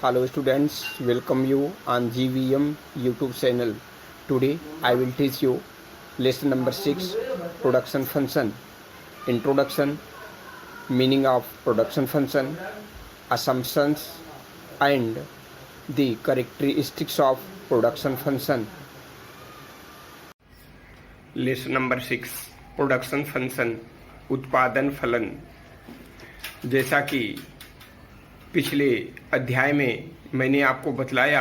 Hello students, welcome you on GVM YouTube channel. Today I will teach you lesson number 6, production function. Introduction, meaning of production function, assumptions and the characteristics of production function. Lesson number 6, production function, उत्पादन फलन। जैसा कि पिछले अध्याय में मैंने आपको बतलाया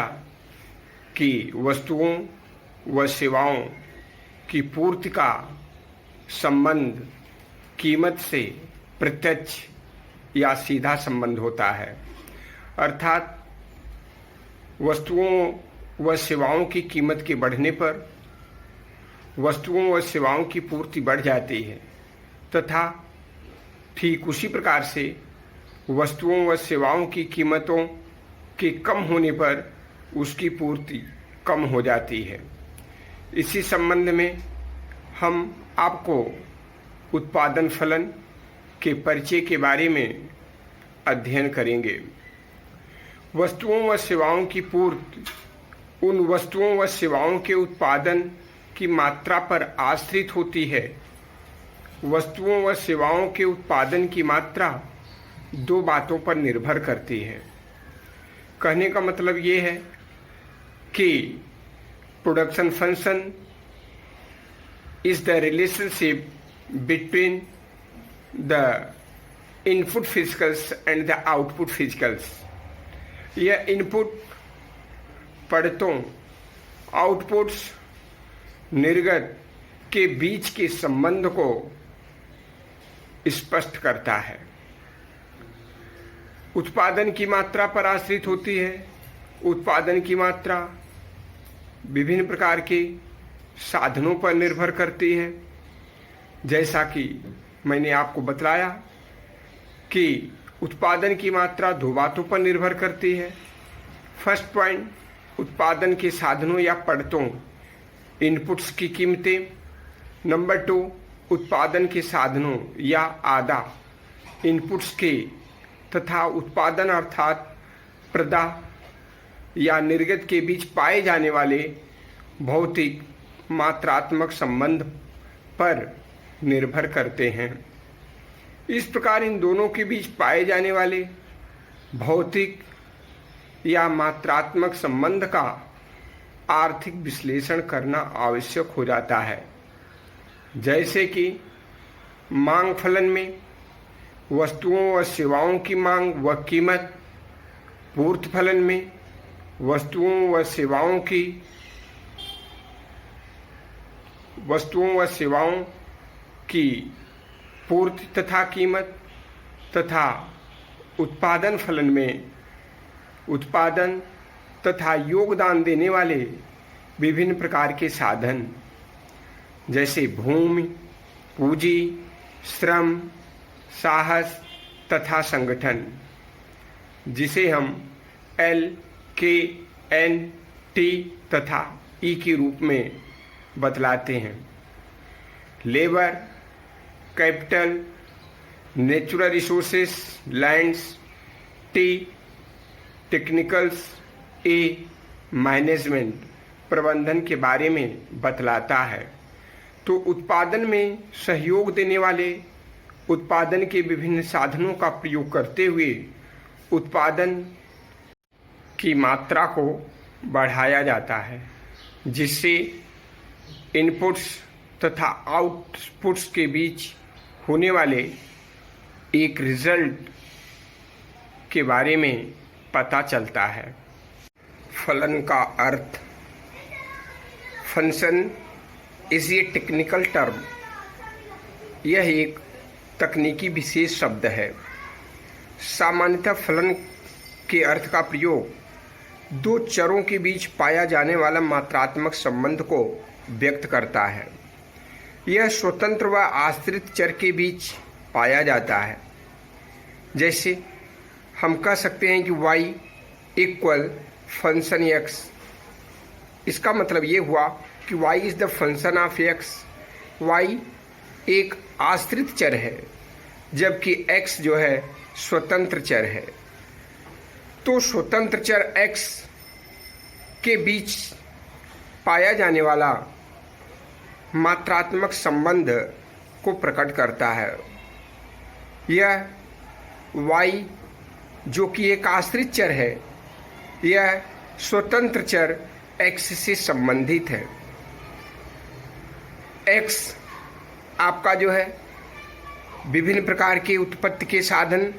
कि वस्तुओं व सेवाओं की पूर्ति का संबंध कीमत से प्रत्यक्ष या सीधा संबंध होता है, अर्थात वस्तुओं व सेवाओं की कीमत के बढ़ने पर वस्तुओं व सेवाओं की पूर्ति बढ़ जाती है तथा ठीक उसी प्रकार से वस्तुओं व सेवाओं की कीमतों के कम होने पर उसकी पूर्ति कम हो जाती है। इसी संबंध में हम आपको उत्पादन फलन के परिचय के बारे में अध्ययन करेंगे। वस्तुओं व सेवाओं की पूर्ति उन वस्तुओं व सेवाओं के उत्पादन की मात्रा पर आश्रित होती है। वस्तुओं व सेवाओं के उत्पादन की मात्रा दो बातों पर निर्भर करती है। कहने का मतलब ये है कि production function is the relationship between the input physicals and the output physicals. यह इनपुट परतों, आउटपुट्स, निर्गत के बीच के संबंध को स्पष्ट करता है। उत्पादन की मात्रा पर आश्रित होती है। उत्पादन की मात्रा विभिन्न प्रकार के साधनों पर निर्भर करती है। जैसा कि मैंने आपको बतलाया कि उत्पादन की मात्रा दो बातों पर निर्भर करती है। फर्स्ट पॉइंट, उत्पादन के साधनों या परतों, इनपुट्स की कीमतें। नंबर 2, उत्पादन के साधनों या आदा, इनपुट्स के तथा उत्पादन अर्थात प्रदा या निर्गत के बीच पाए जाने वाले भौतिक मात्रात्मक संबंध पर निर्भर करते हैं। इस प्रकार इन दोनों के बीच पाए जाने वाले भौतिक या मात्रात्मक संबंध का आर्थिक विश्लेषण करना आवश्यक हो जाता है। जैसे कि मांग फलन में वस्तुओं व सेवाओं की मांग व कीमत, पूर्ति फलन में वस्तुओं व सेवाओं की पूर्ति तथा कीमत, तथा उत्पादन फलन में उत्पादन तथा योगदान देने वाले विभिन्न प्रकार के साधन जैसे भूमि, पूंजी, श्रम, साहस तथा संगठन, जिसे हम L, K, N, T तथा E के रूप में बतलाते हैं। Labour, capital, natural resources, lands, T, technicals, A, management, प्रबंधन के बारे में बतलाता है। तो उत्पादन में सहयोग देने वाले उत्पादन के विभिन्न साधनों का प्रयोग करते हुए उत्पादन की मात्रा को बढ़ाया जाता है, जिससे इनपुट्स तथा आउटपुट्स के बीच होने वाले एक रिजल्ट के बारे में पता चलता है। फलन का अर्थ। Function is a technical term. यह एक तकनीकी विशेष शब्द है। सामान्यतः फलन के अर्थ का प्रयोग दो चरों के बीच पाया जाने वाला मात्रात्मक संबंध को व्यक्त करता है। यह स्वतंत्र व आश्रित चर के बीच पाया जाता है। जैसे हम कह सकते हैं कि y इक्वल फंक्शन x। इसका मतलब ये हुआ कि y is the function of x। y एक आश्रित चर है जबकि x जो है स्वतंत्र चर है। तो स्वतंत्र चर x के बीच पाया जाने वाला मात्रात्मक संबंध को प्रकट करता है। यह y जो कि एक आश्रित चर है, यह स्वतंत्र चर x से संबंधित है। x आपका जो है विभिन्न प्रकार के उत्पत्ति के साधन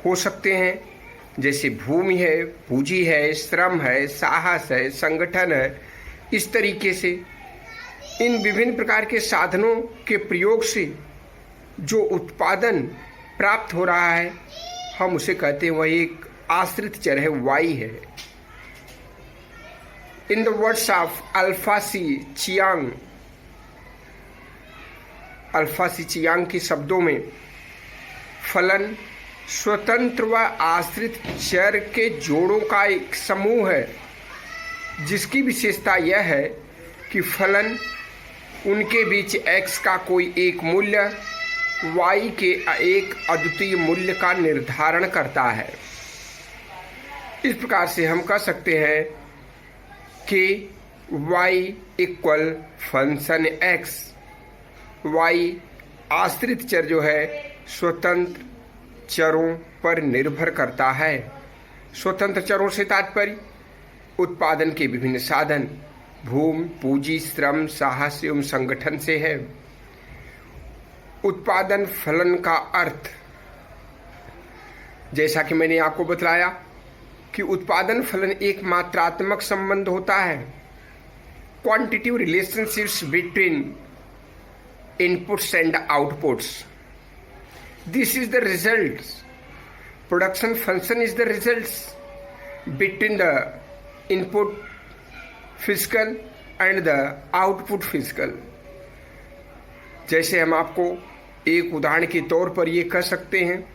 हो सकते हैं, जैसे भूमि है, पूंजी है, श्रम है, साहस है, संगठन है। इस तरीके से इन विभिन्न प्रकार के साधनों के प्रयोग से जो उत्पादन प्राप्त हो रहा है, हम उसे कहते हैं वह एक आश्रित चर है, y है। In the words of Alpha C Chiang के शब्दों में फलन स्वतंत्र व आश्रित चर के जोड़ों का एक समूह है, जिसकी विशेषता यह है कि फलन उनके बीच x का कोई एक मूल्य y के एक अद्वितीय मूल्य का निर्धारण करता है। इस प्रकार से हम कह सकते हैं कि y equal function x, y आश्रित चर जो है स्वतंत्र चरों पर निर्भर करता है। स्वतंत्र चरों से तात्पर्य उत्पादन के विभिन्न साधन भूमि, पूंजी, श्रम, साहस एवं संगठन से है। उत्पादन फलन का अर्थ, जैसा कि मैंने आपको बतलाया कि उत्पादन फलन एक मात्रात्मक संबंध होता है, quantitative relationships between inputs and outputs. This is the results. Production function is the results between the input physical and the output physical. जैसे हम आपको एक उदाहरण के तौर पर ये कह सकते हैं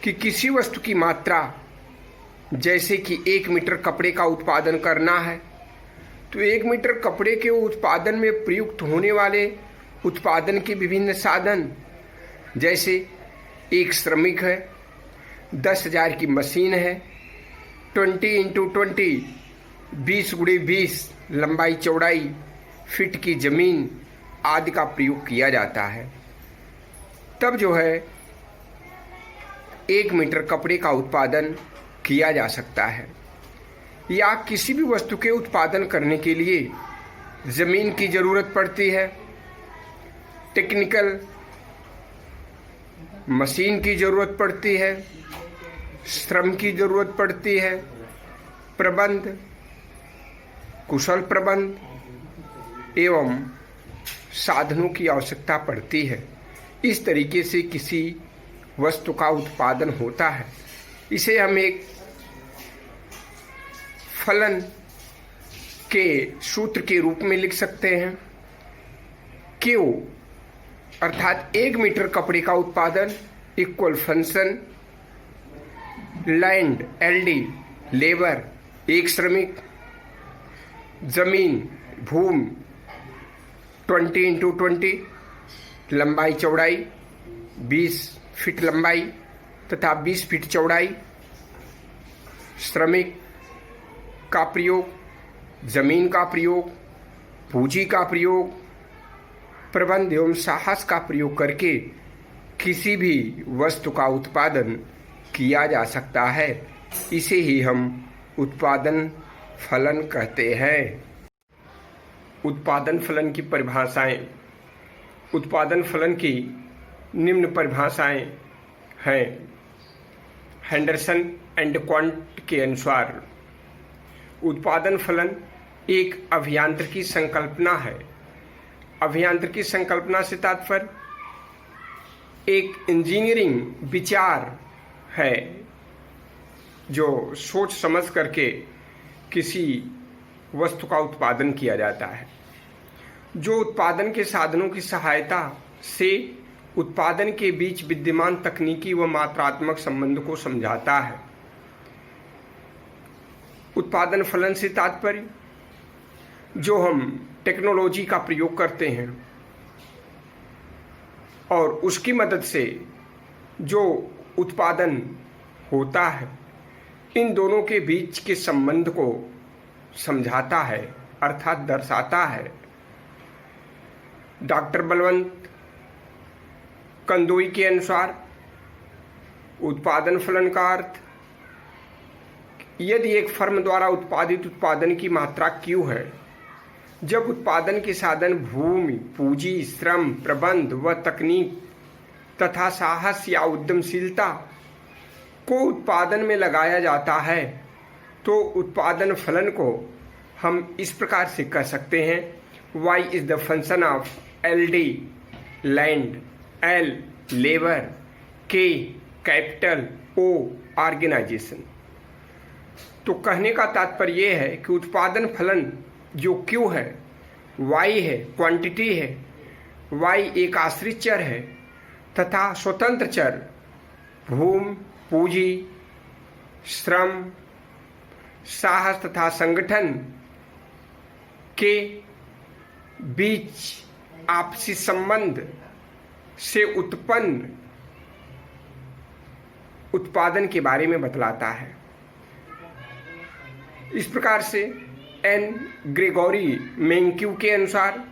कि किसी वस्तु की मात्रा, जैसे कि 1 मीटर कपड़े का उत्पादन करना है, तो 1 मीटर कपड़े के उत्पादन में प्रयुक्त होने वाले उत्पादन के विभिन्न साधन, जैसे एक श्रमिक है, 10,000 की मशीन है, 20x20 20x20 लंबाई चौड़ाई फीट की जमीन आदि का प्रयोग किया जाता है। तब जो है 1 मीटर कपड़े का उत्पादन किया जा सकता है। या किसी भी वस्तु के उत्पादन करने के लिए जमीन की जरूरत पड़ती है, टेक्निकल मशीन की जरूरत पड़ती है, श्रम की जरूरत पड़ती है, प्रबंध, कुशल प्रबंध एवं साधनों की आवश्यकता पड़ती है। इस तरीके से किसी वस्तु का उत्पादन होता है। इसे हम एक फलन के सूत्र के रूप में लिख सकते हैं। Q अर्थात 1 मीटर कपड़े का उत्पादन equal function land LD labour, एक श्रमिक, जमीन भूमि 20x20 लंबाई चौड़ाई 20 फीट लंबाई तथा 20 फीट चौड़ाई, श्रमिक का प्रयोग, जमीन का प्रयोग, पूंजी का प्रयोग, प्रबंध एवं साहस का प्रयोग करके किसी भी वस्तु का उत्पादन किया जा सकता है। इसे ही हम उत्पादन फलन कहते हैं। उत्पादन फलन की परिभाषाएं। उत्पादन फलन की निम्न परिभाषाएं हैं। हेंडरसन एंड क्वांट के अनुसार उत्पादन फलन एक अभियांत्रिकी संकल्पना है। अभियांत्रिकी संकल्पना से तात्पर्य एक इंजीनियरिंग विचार है जो सोच समझ करके किसी वस्तु का उत्पादन किया जाता है, जो उत्पादन के साधनों की सहायता से उत्पादन के बीच विद्यमान तकनीकी व मात्रात्मक संबंध को समझाता है। उत्पादन फलन से तात्पर्य जो हम टेक्नोलॉजी का प्रयोग करते हैं और उसकी मदद से जो उत्पादन होता है इन दोनों के बीच के संबंध को समझाता है अर्थात दर्शाता है। डॉक्टर बलवंत कंदोई के अनुसार उत्पादन फलन का अर्थ, यदि एक फर्म द्वारा उत्पादित उत्पादन की मात्रा Q है, जब उत्पादन के साधन भूमि, पूंजी, श्रम, प्रबंध व तकनीक तथा साहस या उद्यमशीलता को उत्पादन में लगाया जाता है, तो उत्पादन फलन को हम इस प्रकार से कह सकते हैं, Y is the function of LD land, L labour, K capital, O organisation. तो कहने का तात्पर्य यह है कि उत्पादन फलन जो Q है, Y है, क्वांटिटी है, Y एक आश्रित चर है तथा स्वतंत्र चर भूमि, पूंजी, श्रम, साहस तथा संगठन के बीच आपसी संबंध से उत्पन्न उत्पादन के बारे में बतलाता है। इस प्रकार से एन ग्रेगोरी मेंक्यू के अनुसार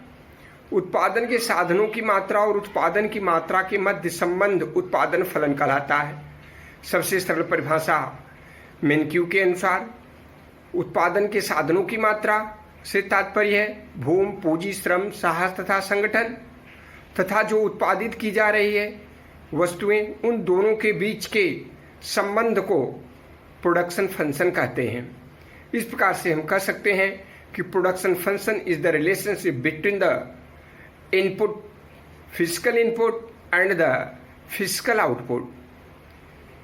उत्पादन के साधनों की मात्रा और उत्पादन की मात्रा के मध्य संबंध उत्पादन फलन कहलाता है। सबसे सरल परिभाषा मेंक्यू के अनुसार उत्पादन के साधनों की मात्रा से तात्पर्य है भूमि, पूंजी, श्रम, साहस तथा संगठन तथा जो उत्पादित की जा रही है वस्तुएं, उन दोनों के बीच के संबंध को प्रोडक्शन फंक्शन कहते हैं। इस प्रकार से हम कह सकते हैं कि production function is the relationship between the input, physical input and the physical output.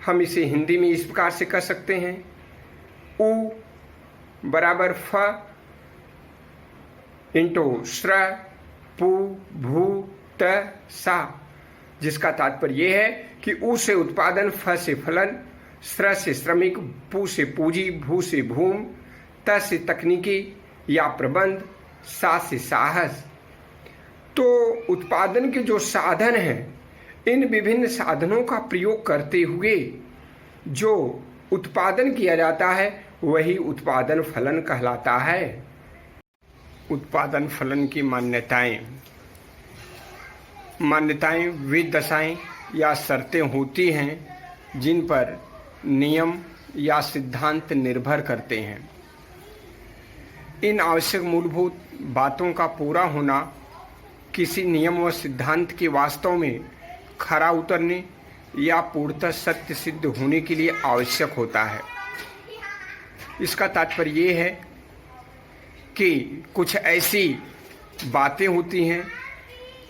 हम इसे हिंदी में इस प्रकार से कह सकते हैं, उ बराबर फ इंटू श्र पु भू त सा, जिसका तात्पर्य यह है कि उ से उत्पादन, फ से फलन, श्र से श्रमिक, पु से पूंजी, भू से भूमि, त से तकनीकी या प्रबंध, सा से साहस। तो उत्पादन के जो साधन हैं, इन विभिन्न साधनों का प्रयोग करते हुए जो उत्पादन किया जाता है वही उत्पादन फलन कहलाता है। उत्पादन फलन की मान्यताएं वे दशाएं या शर्तें होती हैं जिन पर नियम या सिद्धांत निर्भर करते हैं। इन आवश्यक मूलभूत बातों का पूरा होना किसी नियम व सिद्धांत के वास्तव में खरा उतरने या पूर्णतः सत्य सिद्ध होने के लिए आवश्यक होता है। इसका तात्पर्य ये है कि कुछ ऐसी बातें होती हैं,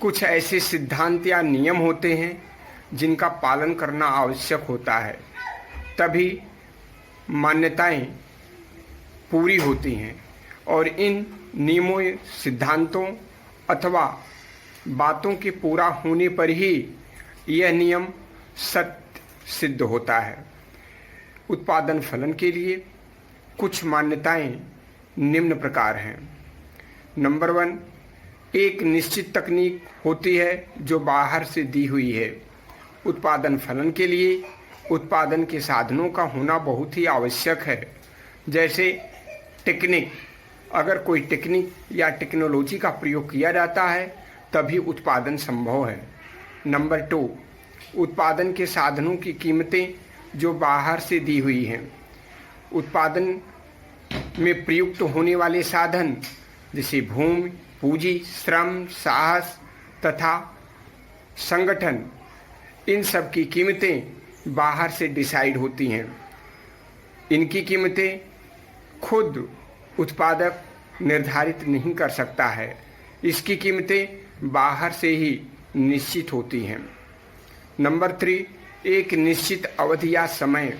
कुछ ऐसे सिद्धांत या नियम होते हैं जिनका पालन करना आवश्यक होता है, तभी मान्यताएं पूरी होती हैं और इन नियमों, सिद्धांतों अथवा बातों के पूरा होने पर ही यह नियम सत्य सिद्ध होता है। उत्पादन फलन के लिए कुछ मान्यताएं निम्न प्रकार हैं। नंबर 1, एक निश्चित तकनीक होती है जो बाहर से दी हुई है। उत्पादन फलन के लिए उत्पादन के साधनों का होना बहुत ही आवश्यक है। जैसे टेक्निक, अगर कोई टेक्निक या टेक्नोलॉजी का प्रयोग किया जाता है तभी उत्पादन संभव है। नंबर 2, उत्पादन के साधनों की कीमतें जो बाहर से दी हुई हैं। उत्पादन में प्रयुक्त होने वाले साधन जैसे भूमि, पूंजी, श्रम, साहस तथा संगठन, इन सब की कीमतें बाहर से डिसाइड होती हैं। इनकी कीमतें खुद उत्पादक निर्धारित नहीं कर सकता है, इसकी कीमतें बाहर से ही निश्चित होती हैं। नंबर 3, एक निश्चित अवधि या समय।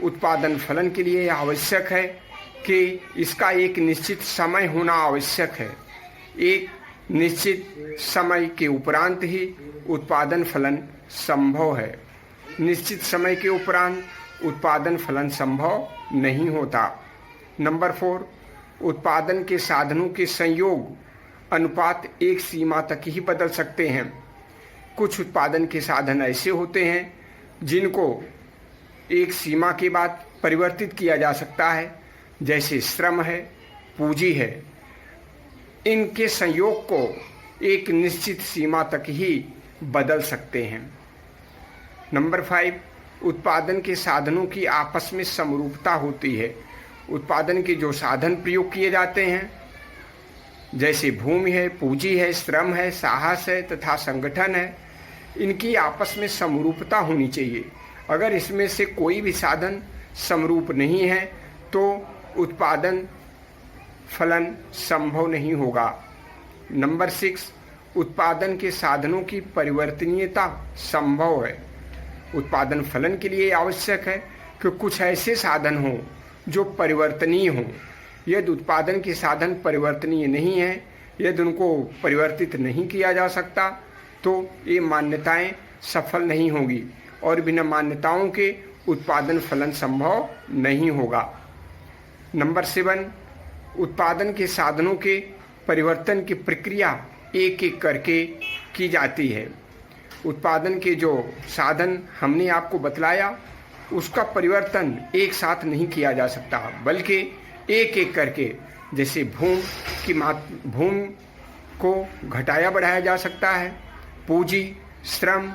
उत्पादन फलन के लिए आवश्यक है कि इसका एक निश्चित समय होना आवश्यक है। एक निश्चित समय के उपरांत ही उत्पादन फलन संभव है। निश्चित समय के उपरांत उत्पादन फलन संभव नहीं होता। नंबर 4, उत्पादन के साधनों के संयोग अनुपात एक सीमा तक ही बदल सकते हैं। कुछ उत्पादन के साधन ऐसे होते हैं जिनको एक सीमा के बाद परिवर्तित किया जा सकता है, जैसे श्रम है, पूंजी है। इनके संयोग को एक निश्चित सीमा तक ही बदल सकते हैं। नंबर 5, उत्पादन के साधनों की आपस में समरूपता होती है। उत्पादन के जो साधन प्रयोग किए जाते हैं, जैसे भूमि है, पूंजी है, श्रम है, साहस है तथा संगठन है, इनकी आपस में समरूपता होनी चाहिए। अगर इसमें से कोई भी साधन समरूप नहीं है तो उत्पादन फलन संभव नहीं होगा। नंबर 6, उत्पादन के साधनों की परिवर्तनीयता संभव है। उत्पादन फलन के लिए आवश्यक है कि कुछ ऐसे साधन हों जो परिवर्तनीय हों। यदि उत्पादन के साधन परिवर्तनीय नहीं है, यदि उनको परिवर्तित नहीं किया जा सकता, तो ये मान्यताएं सफल नहीं होगी और बिना मान्यताओं के उत्पादन फलन संभव नहीं होगा। नंबर 7, उत्पादन के साधनों के परिवर्तन की प्रक्रिया एक एक करके की जाती है। उत्पादन के जो साधन हमने आपको बतलाया, उसका परिवर्तन एक साथ नहीं किया जा सकता, बल्कि एक एक करके, जैसे भूमि को घटाया बढ़ाया जा सकता है, पूंजी, श्रम,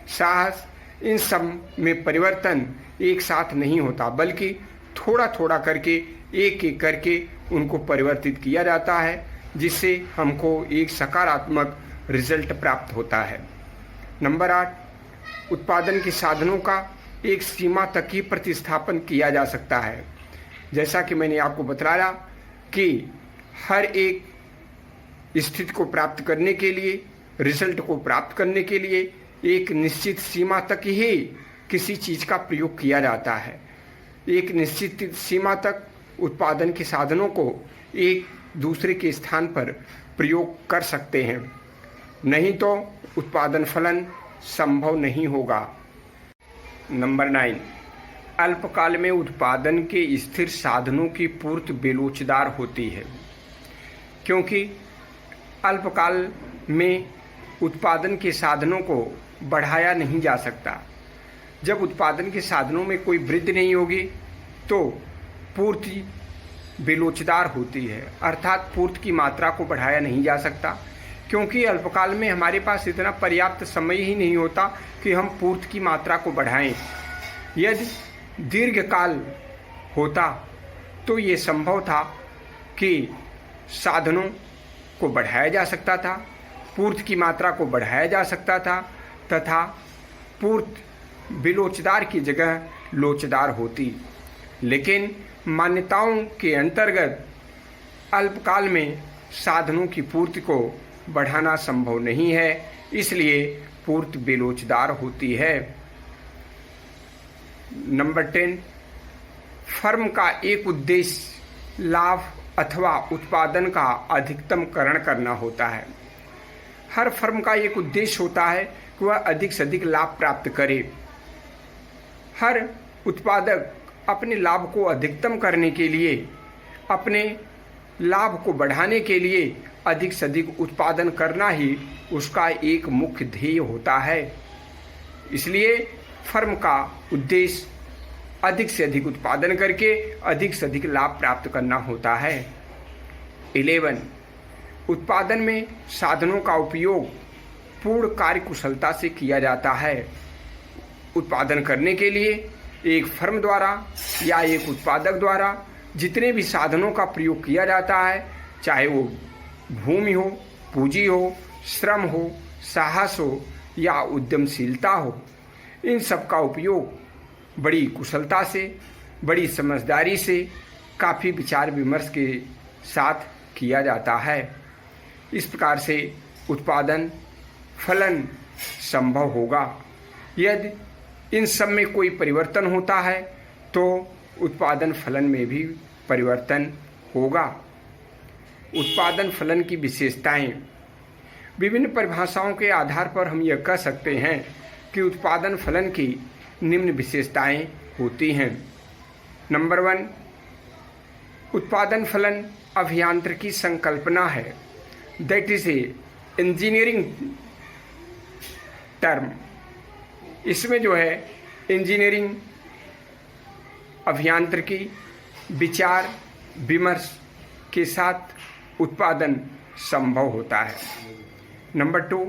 साहस, इन सब में परिवर्तन एक साथ नहीं होता, बल्कि थोड़ा थोड़ा करके, एक एक करके उनको परिवर्तित किया जाता है, जिससे हमको एक सकारात्मक रिजल्ट प्राप्त होता है। नंबर 8, उत्पादन के साधनों का एक सीमा तक ही प्रतिस्थापन किया जा सकता है। जैसा कि मैंने आपको बतलाया कि हर एक स्थिति को प्राप्त करने के लिए, रिजल्ट को प्राप्त करने के लिए एक निश्चित सीमा तक ही किसी चीज़ का प्रयोग किया जाता है। एक निश्चित सीमा तक उत्पादन के साधनों को एक दूसरे के स्थान पर प्रयोग कर सकते हैं, नहीं तो उत्पादन फलन संभव नहीं होगा। नंबर 9, अल्पकाल में उत्पादन के स्थिर साधनों की पूर्ति बेलोचदार होती है, क्योंकि अल्पकाल में उत्पादन के साधनों को बढ़ाया नहीं जा सकता। जब उत्पादन के साधनों में कोई वृद्धि नहीं होगी तो पूर्ति बेलोचदार होती है, अर्थात पूर्ति की मात्रा को बढ़ाया नहीं जा सकता, क्योंकि अल्पकाल में हमारे पास इतना पर्याप्त समय ही नहीं होता कि हम पूर्ति की मात्रा को बढ़ाएं। यदि दीर्घकाल होता तो ये संभव था कि साधनों को बढ़ाया जा सकता था, पूर्ति की मात्रा को बढ़ाया जा सकता था तथा पूर्ति बेलोचदार की जगह लोचदार होती। लेकिन मान्यताओं के अंतर्गत अल्पकाल में साधनों की पूर्ति को बढ़ाना संभव नहीं है, इसलिए पूर्ति बेलोचदार होती है। नंबर 10, फर्म का एक उद्देश्य लाभ अथवा उत्पादन का अधिकतमकरण करना होता है। हर फर्म का एक उद्देश्य होता है कि वह अधिक से अधिक लाभ प्राप्त करे। हर उत्पादक अपने लाभ को अधिकतम करने के लिए, अपने लाभ को बढ़ाने के लिए अधिक से अधिक उत्पादन करना ही उसका एक मुख्य ध्येय होता है। इसलिए फर्म का उद्देश्य अधिक से अधिक उत्पादन करके अधिक से अधिक लाभ प्राप्त करना होता है। 11, उत्पादन में साधनों का उपयोग पूर्ण कार्यकुशलता से किया जाता है। उत्पादन करने के लिए एक फर्म द्वारा या एक उत्पादक द्वारा जितने भी साधनों का प्रयोग किया जाता है, चाहे वो भूमि हो, पूंजी हो, श्रम हो, साहस हो या उद्यमशीलता हो, इन सब का उपयोग बड़ी कुशलता से, बड़ी समझदारी से, काफ़ी विचार विमर्श के साथ किया जाता है। इस प्रकार से उत्पादन फलन संभव होगा। यदि इन सब में कोई परिवर्तन होता है तो उत्पादन फलन में भी परिवर्तन होगा। उत्पादन फलन की विशेषताएं, विभिन्न परिभाषाओं के आधार पर हम यह कह सकते हैं कि उत्पादन फलन की निम्न विशेषताएं होती हैं। नंबर 1, उत्पादन फलन अभियांत्रिकी संकल्पना है, that is a engineering term. इसमें जो है इंजीनियरिंग अभियांत्रिकी विचार विमर्श के साथ उत्पादन संभव होता है। नंबर 2,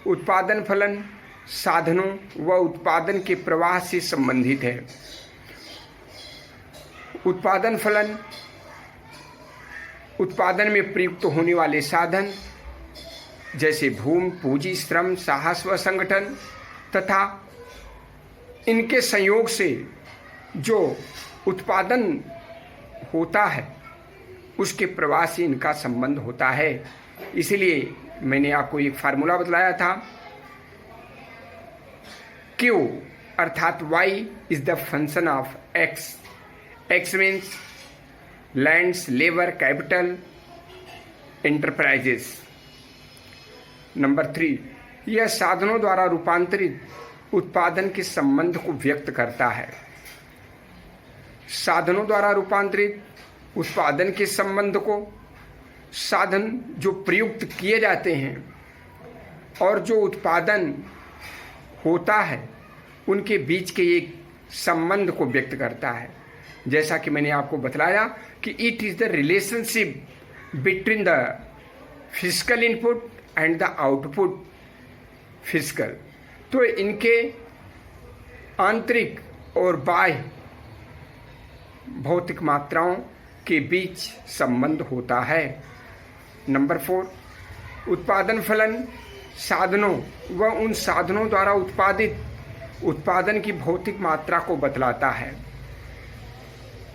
उत्पादन फलन साधनों व उत्पादन के प्रवाह से संबंधित है। उत्पादन फलन उत्पादन में प्रयुक्त होने वाले साधन जैसे भूमि, पूंजी, श्रम, साहस व संगठन तथा इनके संयोग से जो उत्पादन होता है उसके प्रवाह से इनका संबंध होता है। इसलिए मैंने आपको एक फार्मूला बतलाया था, Q अर्थात Y is the function of X। X means lands, labour, capital, enterprises. Number 3, यह साधनों द्वारा रूपांतरित उत्पादन के संबंध को व्यक्त करता है। साधनों द्वारा रूपांतरित उत्पादन के संबंध को साधन जो प्रयुक्त किए जाते हैं और जो उत्पादन होता है उनके बीच के एक संबंध को व्यक्त करता है। जैसा कि मैंने आपको बतलाया कि it is the relationship between the physical input and the output physical. तो इनके आंतरिक और बाह्य भौतिक मात्राओं के बीच संबंध होता है। नंबर 4, उत्पादन फलन साधनों व उन साधनों द्वारा उत्पादित उत्पादन की भौतिक मात्रा को बतलाता है।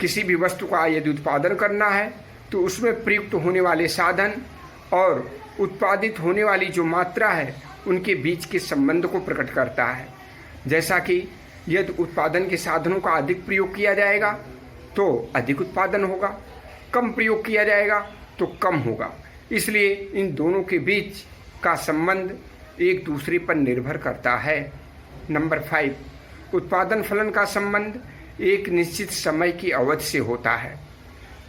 किसी भी वस्तु का यदि उत्पादन करना है तो उसमें प्रयुक्त होने वाले साधन और उत्पादित होने वाली जो मात्रा है उनके बीच के संबंध को प्रकट करता है। जैसा कि यदि उत्पादन के साधनों का अधिक प्रयोग किया जाएगा तो अधिक उत्पादन होगा, कम प्रयोग किया जाएगा तो कम होगा। इसलिए इन दोनों के बीच का संबंध एक दूसरे पर निर्भर करता है। नंबर 5, उत्पादन फलन का संबंध एक निश्चित समय की अवधि से होता है।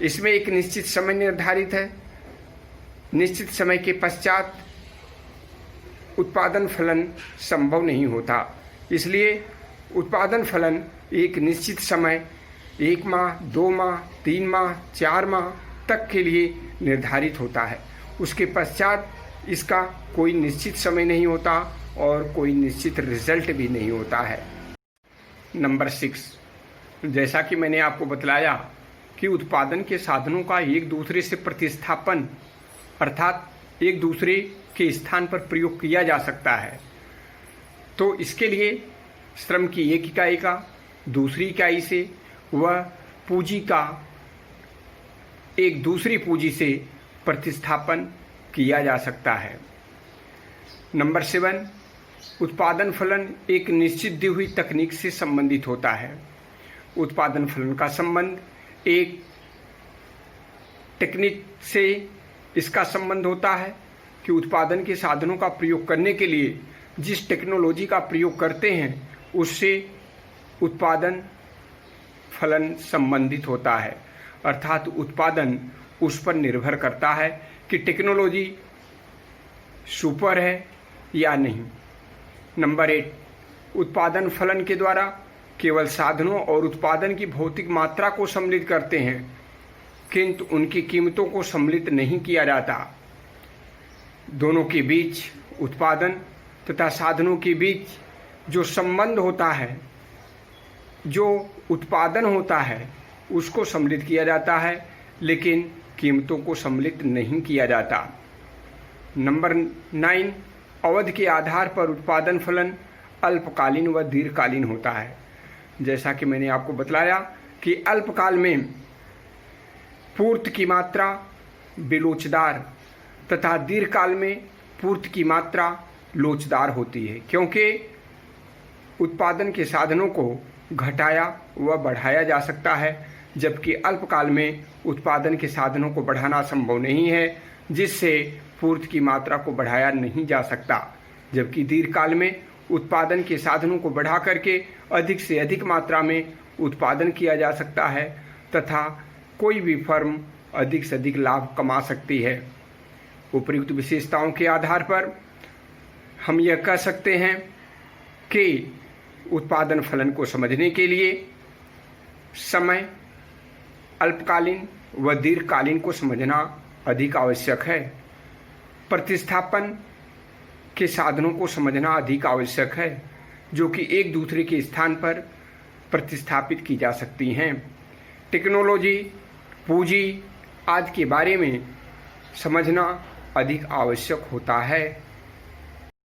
इसमें एक निश्चित समय निर्धारित है। निश्चित समय के पश्चात उत्पादन फलन संभव नहीं होता। इसलिए उत्पादन फलन एक निश्चित समय 1 माह, 2 माह, 3 माह, 4 माह तक के लिए निर्धारित होता है। उसके पश्चात इसका कोई निश्चित समय नहीं होता और कोई निश्चित रिजल्ट भी नहीं होता है। नंबर 6, जैसा कि मैंने आपको बतलाया कि उत्पादन के साधनों का एक दूसरे से प्रतिस्थापन अर्थात एक दूसरे के स्थान पर प्रयोग किया जा सकता है, तो इसके लिए श्रम की एक इकाई का दूसरी इकाई से व पूंजी का एक दूसरी पूंजी से प्रतिस्थापन किया जा सकता है। नंबर 7, उत्पादन फलन एक निश्चित दी हुई तकनीक से संबंधित होता है। उत्पादन फलन का संबंध एक टेक्निक से इसका संबंध होता है कि उत्पादन के साधनों का प्रयोग करने के लिए जिस टेक्नोलॉजी का प्रयोग करते हैं उससे उत्पादन फलन संबंधित होता है। अर्थात उत्पादन उस पर निर्भर करता है कि टेक्नोलॉजी सुपर है या नहीं। नंबर 8, उत्पादन फलन के द्वारा केवल साधनों और उत्पादन की भौतिक मात्रा को सम्मिलित करते हैं किंतु उनकी कीमतों को सम्मिलित नहीं किया जाता। दोनों के बीच उत्पादन तथा साधनों के बीच जो संबंध होता है, जो उत्पादन होता है उसको सम्मिलित किया जाता है लेकिन कीमतों को सम्मिलित नहीं किया जाता। नंबर 9, अवधि के आधार पर उत्पादन फलन अल्पकालीन व दीर्घकालीन होता है। जैसा कि मैंने आपको बतलाया कि अल्पकाल में पूर्ति की मात्रा बेलोचदार तथा दीर्घकाल में पूर्ति की मात्रा लोचदार होती है, क्योंकि उत्पादन के साधनों को घटाया व बढ़ाया जा सकता है जबकि अल्पकाल में उत्पादन के साधनों को बढ़ाना संभव नहीं है, जिससे पूर्ति की मात्रा को बढ़ाया नहीं जा सकता। जबकि दीर्घकाल में उत्पादन के साधनों को बढ़ा करके अधिक से अधिक मात्रा में उत्पादन किया जा सकता है तथा कोई भी फर्म अधिक से अधिक लाभ कमा सकती है। उपर्युक्त विशेषताओं के आधार पर हम यह कह सकते हैं कि उत्पादन फलन को समझने के लिए समय, अल्पकालीन व दीर्घकालीन को समझना अधिक आवश्यक है। प्रतिस्थापन के साधनों को समझना अधिक आवश्यक है, जो कि एक दूसरे के स्थान पर प्रतिस्थापित की जा सकती हैं। टेक्नोलॉजी, पूंजी आदि के बारे में समझना अधिक आवश्यक होता है।